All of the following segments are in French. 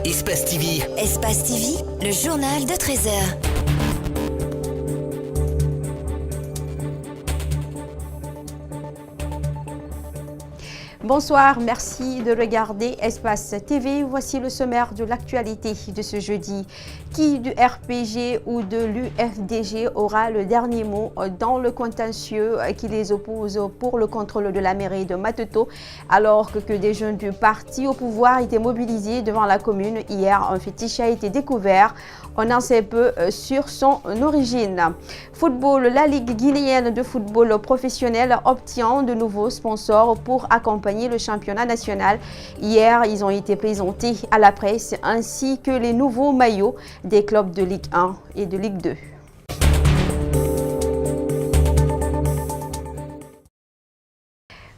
Espace TV. Espace TV, le journal de 13 heures. Bonsoir, merci de regarder Espace TV. Voici le sommaire de l'actualité de ce jeudi. Qui du RPG ou de l'UFDG aura le dernier mot dans le contentieux qui les oppose pour le contrôle de la mairie de Matoto, alors que des jeunes du parti au pouvoir étaient mobilisés devant la commune hier? Un fétiche a été découvert. On en sait peu sur son origine. Football, la Ligue guinéenne de football professionnel obtient de nouveaux sponsors pour accompagner le championnat national. Hier, ils ont été présentés à la presse ainsi que les nouveaux maillots des clubs de Ligue 1 et de Ligue 2.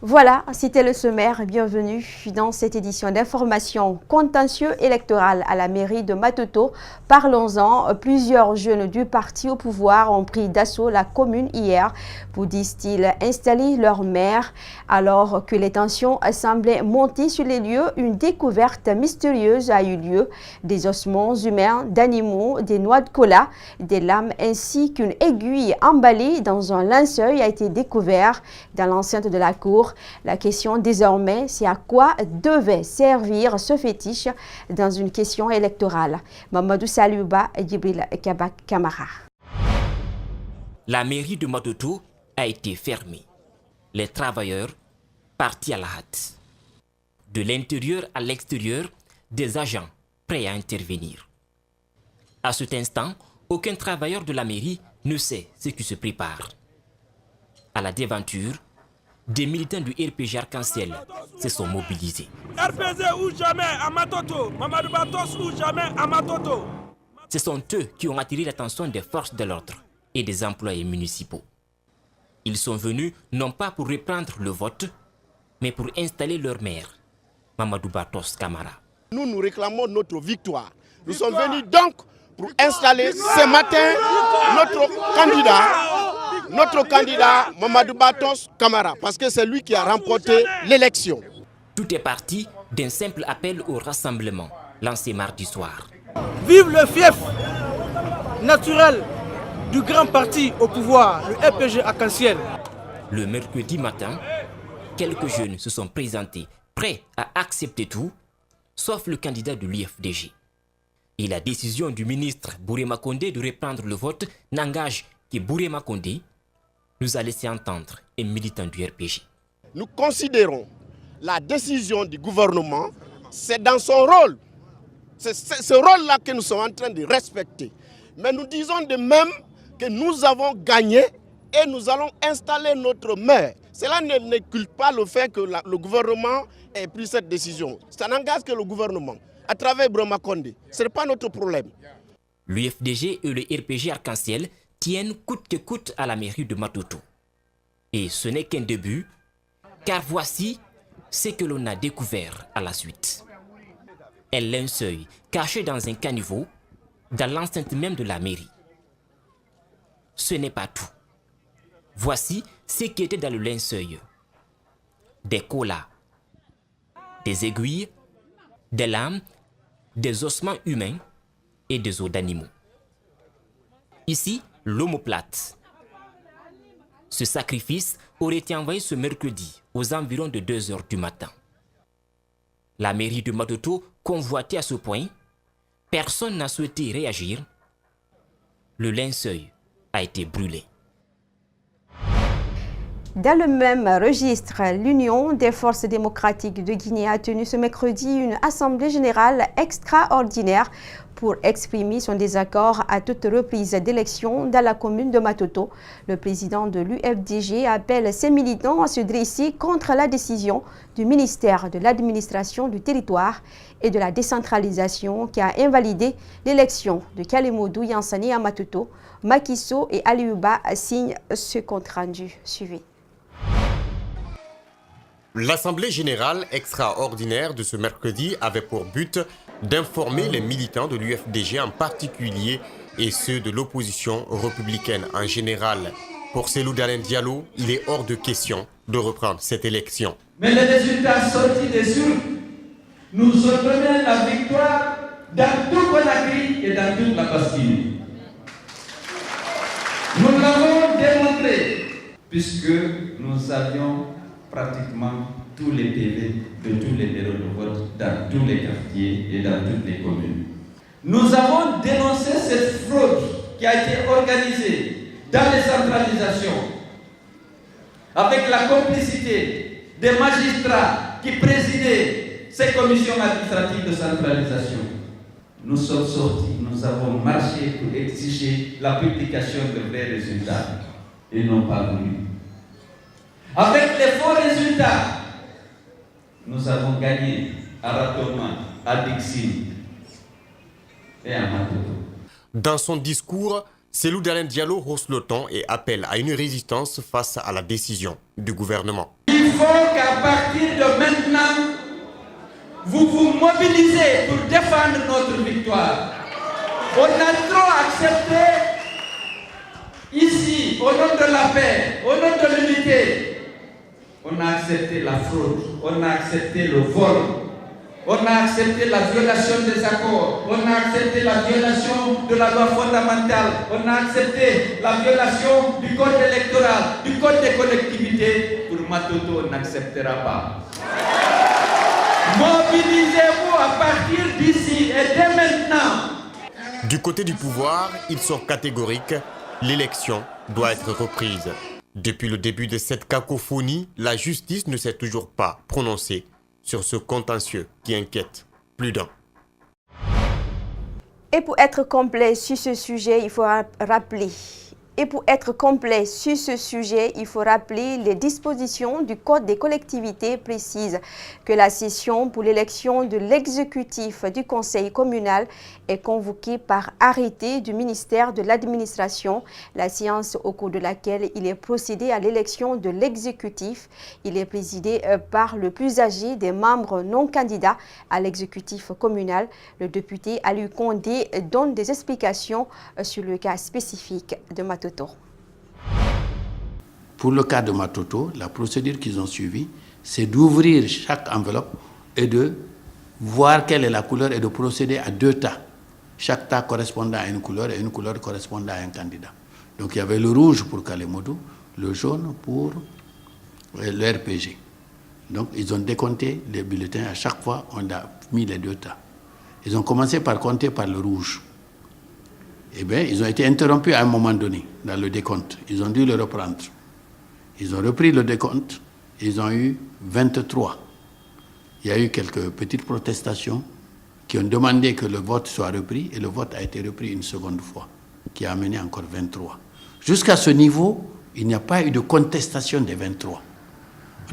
Voilà, c'était le sommaire. Bienvenue dans cette édition d'information contentieux électoral à la mairie de Matoto. Parlons-en. Plusieurs jeunes du parti au pouvoir ont pris d'assaut la commune hier pour, disent-ils, installer leur maire. Alors que les tensions semblaient monter sur les lieux, une découverte mystérieuse a eu lieu. Des ossements humains, d'animaux, des noix de cola, des lames ainsi qu'une aiguille emballée dans un linceul a été découvert dans l'enceinte de la cour. La question désormais, c'est à quoi devait servir ce fétiche dans une question électorale. Mamadou Saliouba et Djibril Kamara. La mairie de Matoto a été fermée. Les travailleurs partis à la hâte. De l'intérieur à l'extérieur, des agents prêts à intervenir. À cet instant, aucun travailleur de la mairie ne sait ce qui se prépare. À la déventure, des militants du RPG Arc-en-Ciel se sont mobilisés. RPG ou jamais à Matoto, Mamadou Batos ou jamais à Matoto. Ce sont eux qui ont attiré l'attention des forces de l'ordre et des employés municipaux. Ils sont venus non pas pour reprendre le vote, mais pour installer leur maire, Mamadou Batos Camara. Nous réclamons notre victoire. Nous sommes venus donc pour installer ce matin notre candidat Mamadou Batos Camara, parce que c'est lui qui a remporté l'élection. Tout est parti d'un simple appel au rassemblement lancé mardi soir. Vive le fief naturel du grand parti au pouvoir, le RPG Arc-en-Ciel. Le mercredi matin, quelques jeunes se sont présentés, prêts à accepter tout, sauf le candidat de l'UFDG. Et la décision du ministre Bourema Condé de reprendre le vote n'engage que Bourema Condé, nous a laissé entendre un militant du RPG. Nous considérons la décision du gouvernement, c'est dans son rôle. C'est ce rôle-là que nous sommes en train de respecter. Mais nous disons de même que nous avons gagné et nous allons installer notre maire. Cela n'occulte pas le fait que le gouvernement ait pris cette décision. Ça n'engage que le gouvernement, à travers Bourema Condé. Ce n'est pas notre problème. L'UFDG et le RPG Arc-en-Ciel tiennent coûte que coûte à la mairie de Matoto. Et ce n'est qu'un début, car voici ce que l'on a découvert à la suite. Un linceul caché dans un caniveau, dans l'enceinte même de la mairie. Ce n'est pas tout. Voici ce qui était dans le linceul. Des colas, des aiguilles, des lames, des ossements humains et des os d'animaux. Ici, l'omoplate. Ce sacrifice aurait été envoyé ce mercredi aux environs de 2 heures du matin. La mairie de Matoto, convoitée à ce point, personne n'a souhaité réagir. Le linceul a été brûlé. Dans le même registre, l'Union des forces démocratiques de Guinée a tenu ce mercredi une assemblée générale extraordinaire pour exprimer son désaccord à toute reprise d'élection dans la commune de Matoto. Le président de l'UFDG appelle ses militants à se dresser contre la décision du ministère de l'administration du territoire et de la décentralisation qui a invalidé l'élection de Kalemodou Yansani à Matoto. Makiso et Aliouba signent ce compte rendu. Suivez. L'Assemblée générale extraordinaire de ce mercredi avait pour but d'informer les militants de l'UFDG en particulier et ceux de l'opposition républicaine en général. Pour Cellou Dalein Diallo, il est hors de question de reprendre cette élection. Mais les résultats sortis des urnes nous ordonnent la victoire dans tout Conakry et dans toute la Basse-Guinée. Nous l'avons démontré, puisque nous avions pratiquement tous les PV de tous les bureaux de vote dans tous les quartiers et dans toutes les communes. Nous avons dénoncé cette fraude qui a été organisée dans les centralisations avec la complicité des magistrats qui présidaient ces commissions administratives de centralisation. Nous sommes sortis, nous avons marché pour exiger la publication de vrais résultats. Ils n'ont pas voulu. Avec les faux résultats, nous avons gagné à Ratonma, à Dixine et à Matoto. Dans son discours, Cellou Dalein Diallo hausse le ton et appelle à une résistance face à la décision du gouvernement. Il faut qu'à partir de maintenant, vous vous mobilisez pour défendre notre victoire. On a trop accepté ici, au nom de la paix, au nom de l'unité. On a accepté la fraude, on a accepté le vol, on a accepté la violation des accords, on a accepté la violation de la loi fondamentale, on a accepté la violation du code électoral, du code des collectivités. Pour Matoto, on n'acceptera pas. Mobilisez-vous à partir d'ici et dès maintenant. Du côté du pouvoir, ils sont catégoriques, l'élection doit être reprise. Depuis le début de cette cacophonie, la justice ne s'est toujours pas prononcée sur ce contentieux qui inquiète plus d'un. Et pour être complet sur ce sujet, il faut rappeler les dispositions du Code des collectivités précisent que la session pour l'élection de l'exécutif du Conseil communal est convoquée par arrêté du ministère de l'Administration. La séance au cours de laquelle il est procédé à l'élection de l'exécutif, il est présidé par le plus âgé des membres non candidats à l'exécutif communal. Le député Aliou Condé donne des explications sur le cas spécifique de Matoto. Pour le cas de Matoto, la procédure qu'ils ont suivie, c'est d'ouvrir chaque enveloppe et de voir quelle est la couleur et de procéder à 2 tas. Chaque tas correspondant à une couleur et une couleur correspondant à un candidat. Donc il y avait le rouge pour Kalemodu, le jaune pour le RPG. Donc ils ont décompté les bulletins. À chaque fois, on a mis les 2 tas. Ils ont commencé par compter par le rouge. Eh bien, ils ont été interrompus à un moment donné dans le décompte. Ils ont dû le reprendre. Ils ont repris le décompte. Ils ont eu 23. Il y a eu quelques petites protestations qui ont demandé que le vote soit repris et le vote a été repris une seconde fois, qui a amené encore 23. Jusqu'à ce niveau, il n'y a pas eu de contestation des 23.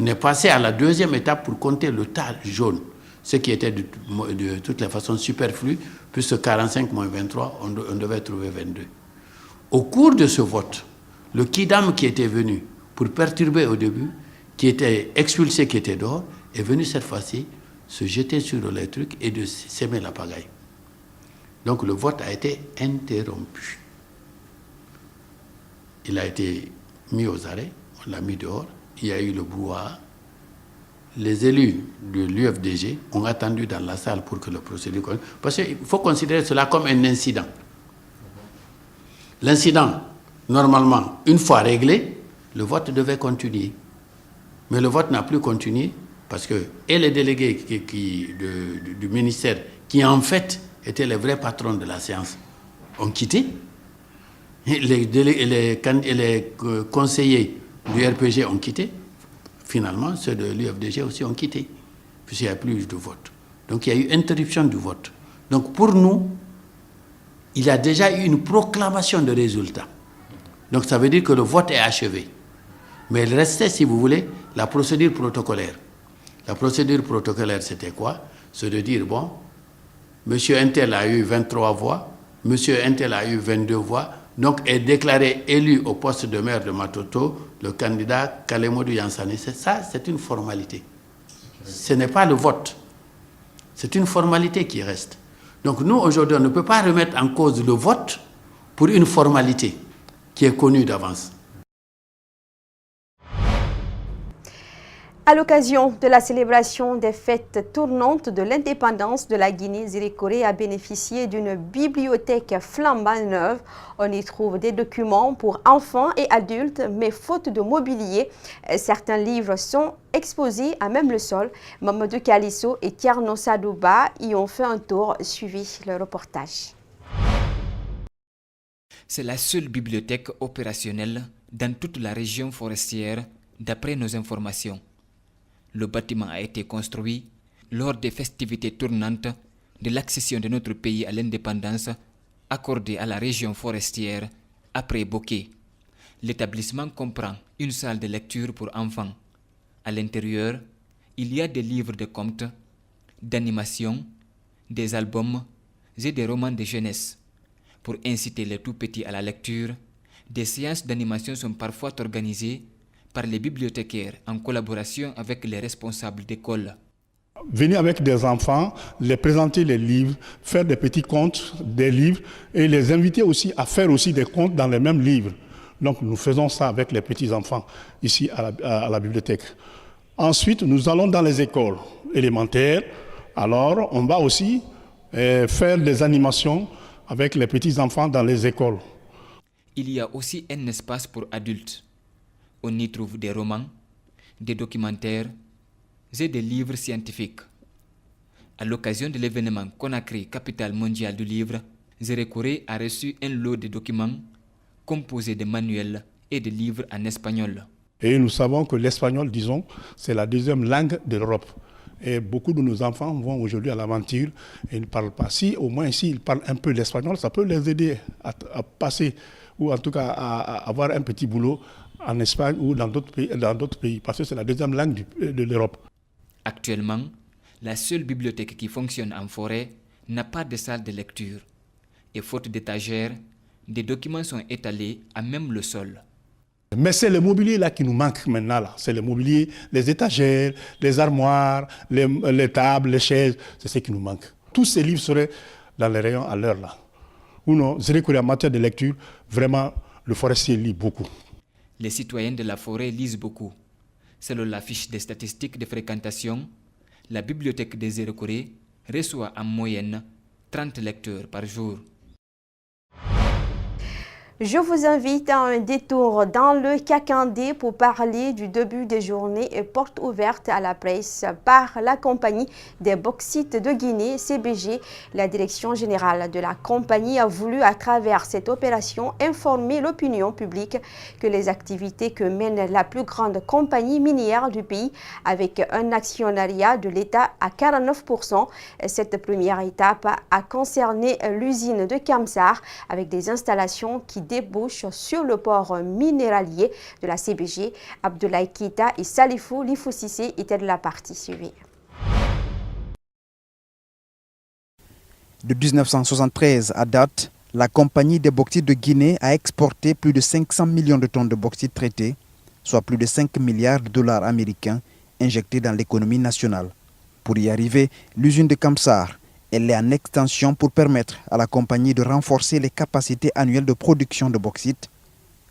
On est passé à la 2e étape pour compter le tas jaune, ce qui était de toutes les façons superflu, puisque 45 moins 23, on devait trouver 22. Au cours de ce vote, le kidam qui était venu pour perturber au début, qui était expulsé, qui était dehors, est venu cette fois-ci se jeter sur les trucs et de s'aimer la pagaille. Donc le vote a été interrompu. Il a été mis aux arrêts, on l'a mis dehors, il y a eu le brouhaha. Les élus de l'UFDG ont attendu dans la salle pour que le procédure... Parce qu'il faut considérer cela comme un incident. L'incident, normalement, une fois réglé, le vote devait continuer. Mais le vote n'a plus continué parce que et les délégués du ministère, qui en fait étaient les vrais patrons de la séance, ont quitté. Et les conseillers du RPG ont quitté. Finalement, ceux de l'UFDG aussi ont quitté, puisqu'il n'y a plus de vote. Donc il y a eu interruption du vote. Donc pour nous, il y a déjà eu une proclamation de résultat. Donc ça veut dire que le vote est achevé. Mais il restait, si vous voulez, la procédure protocolaire. La procédure protocolaire, c'était quoi? C'est de dire, bon, M. Intel a eu 23 voix, M. Intel a eu 22 voix, donc est déclaré élu au poste de maire de Matoto le candidat Kalemodu Yansane. Ça, c'est une formalité. Ce n'est pas le vote. C'est une formalité qui reste. Donc nous, aujourd'hui, on ne peut pas remettre en cause le vote pour une formalité qui est connue d'avance. À l'occasion de la célébration des fêtes tournantes de l'indépendance de la Guinée, Zérékoré a bénéficié d'une bibliothèque flambant neuve. On y trouve des documents pour enfants et adultes, mais faute de mobilier, certains livres sont exposés à même le sol. Mamadou Kalisso et Tierno Sadouba y ont fait un tour, suivi le reportage. C'est la seule bibliothèque opérationnelle dans toute la région forestière, d'après nos informations. Le bâtiment a été construit lors des festivités tournantes de l'accession de notre pays à l'indépendance accordée à la région forestière après Bokeh. L'établissement comprend une salle de lecture pour enfants. À l'intérieur, il y a des livres de contes, d'animation, des albums et des romans de jeunesse. Pour inciter les tout-petits à la lecture, des séances d'animation sont parfois organisées par les bibliothécaires en collaboration avec les responsables d'école. Venir avec des enfants, les présenter les livres, faire des petits contes, des livres et les inviter aussi à faire aussi des contes dans les mêmes livres. Donc nous faisons ça avec les petits enfants ici à la bibliothèque. Ensuite, nous allons dans les écoles élémentaires. Alors on va aussi faire des animations avec les petits enfants dans les écoles. Il y a aussi un espace pour adultes. On y trouve des romans, des documentaires et des livres scientifiques. À l'occasion de l'événement Conakry, capitale mondiale du livre, Zérékoré a reçu un lot de documents composés de manuels et de livres en espagnol. Et nous savons que l'espagnol, disons, c'est la deuxième langue de l'Europe. Et beaucoup de nos enfants vont aujourd'hui à l'aventure et ils ne parlent pas. Si au moins ici ils parlent un peu l'espagnol, ça peut les aider à passer ou en tout cas à avoir un petit boulot en Espagne ou dans d'autres pays, parce que c'est la deuxième langue de l'Europe. Actuellement, la seule bibliothèque qui fonctionne en forêt n'a pas de salle de lecture. Et faute d'étagères, des documents sont étalés à même le sol. Mais c'est le mobilier là qui nous manque maintenant. C'est le mobilier, les étagères, les armoires, les tables, les chaises, c'est ce qui nous manque. Tous ces livres seraient dans les rayons à l'heure là. Ou non, en matière de lecture, vraiment, le forestier lit beaucoup. Les citoyens de la forêt lisent beaucoup. Selon la fiche des statistiques de fréquentation, la bibliothèque des Zérékoré reçoit en moyenne 30 lecteurs par jour. Je vous invite à un détour dans le Kakandé pour parler du début des journées et portes ouvertes à la presse par la compagnie des bauxites de Guinée, CBG. La direction générale de la compagnie a voulu, à travers cette opération, informer l'opinion publique que les activités que mène la plus grande compagnie minière du pays, avec un actionnariat de l'État à 49%. Cette première étape a concerné l'usine de Kamsar, avec des installations qui débouche sur le port minéralier de la CBG. Abdoulaye Keita et Salifou Lifoussissé étaient de la partie suivie. De 1973 à date, la compagnie des bauxites de Guinée a exporté plus de 500 millions de tonnes de bauxite traité, soit plus de 5 milliards de dollars américains injectés dans l'économie nationale. Pour y arriver, l'usine de Kamsar, elle est en extension pour permettre à la compagnie de renforcer les capacités annuelles de production de bauxite.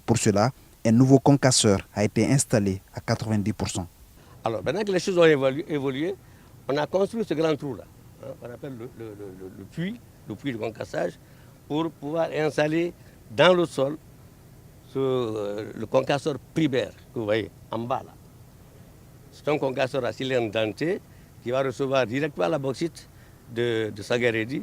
Pour cela, un nouveau concasseur a été installé à 90%. Alors, maintenant que les choses ont évolué, on a construit ce grand trou-là, qu'on appelle le puits de concassage, pour pouvoir installer dans le sol le concasseur primaire que vous voyez en bas là. C'est un concasseur à cylindre denté qui va recevoir directement la bauxite de Sagaredi.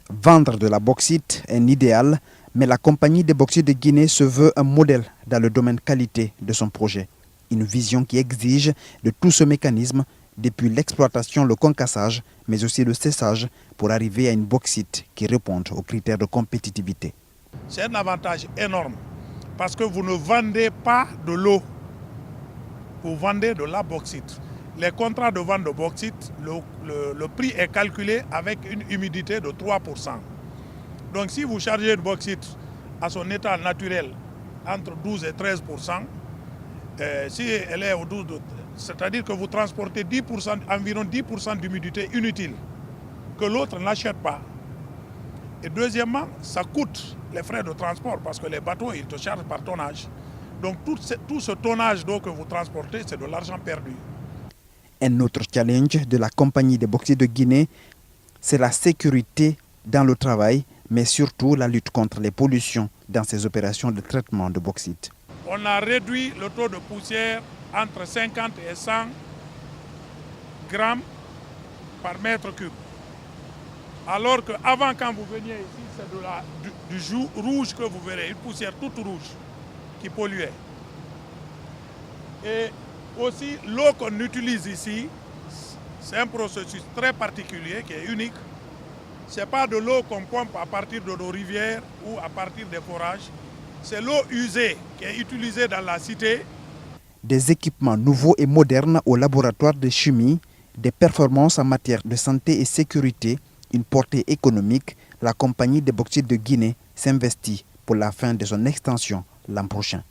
Vendre de la bauxite est un idéal, mais la compagnie des bauxites de Guinée se veut un modèle dans le domaine qualité de son projet. Une vision qui exige de tout ce mécanisme, depuis l'exploitation, le concassage, mais aussi le séchage, pour arriver à une bauxite qui réponde aux critères de compétitivité. C'est un avantage énorme, parce que vous ne vendez pas de l'eau, vous vendez de la bauxite. Les contrats de vente de bauxite, le prix est calculé avec une humidité de 3%. Donc si vous chargez de bauxite à son état naturel entre 12 et 13%, si elle est au 12, c'est-à-dire que vous transportez 10%, environ 10% d'humidité inutile que l'autre n'achète pas. Et deuxièmement, ça coûte les frais de transport parce que les bateaux, ils te chargent par tonnage. Donc tout ce tonnage d'eau que vous transportez, c'est de l'argent perdu. Un autre challenge de la compagnie des bauxites de Guinée, c'est la sécurité dans le travail, mais surtout la lutte contre les pollutions dans ces opérations de traitement de bauxite. On a réduit le taux de poussière entre 50 et 100 grammes par mètre cube. Alors qu'avant, quand vous veniez ici, c'est du jour rouge que vous verrez, une poussière toute rouge qui polluait. Et aussi, l'eau qu'on utilise ici, c'est un processus très particulier qui est unique. Ce n'est pas de l'eau qu'on pompe à partir de nos rivières ou à partir des forages. C'est l'eau usée qui est utilisée dans la cité. Des équipements nouveaux et modernes au laboratoire de chimie, des performances en matière de santé et sécurité, une portée économique, la compagnie des bauxites de Guinée s'investit pour la fin de son extension l'an prochain.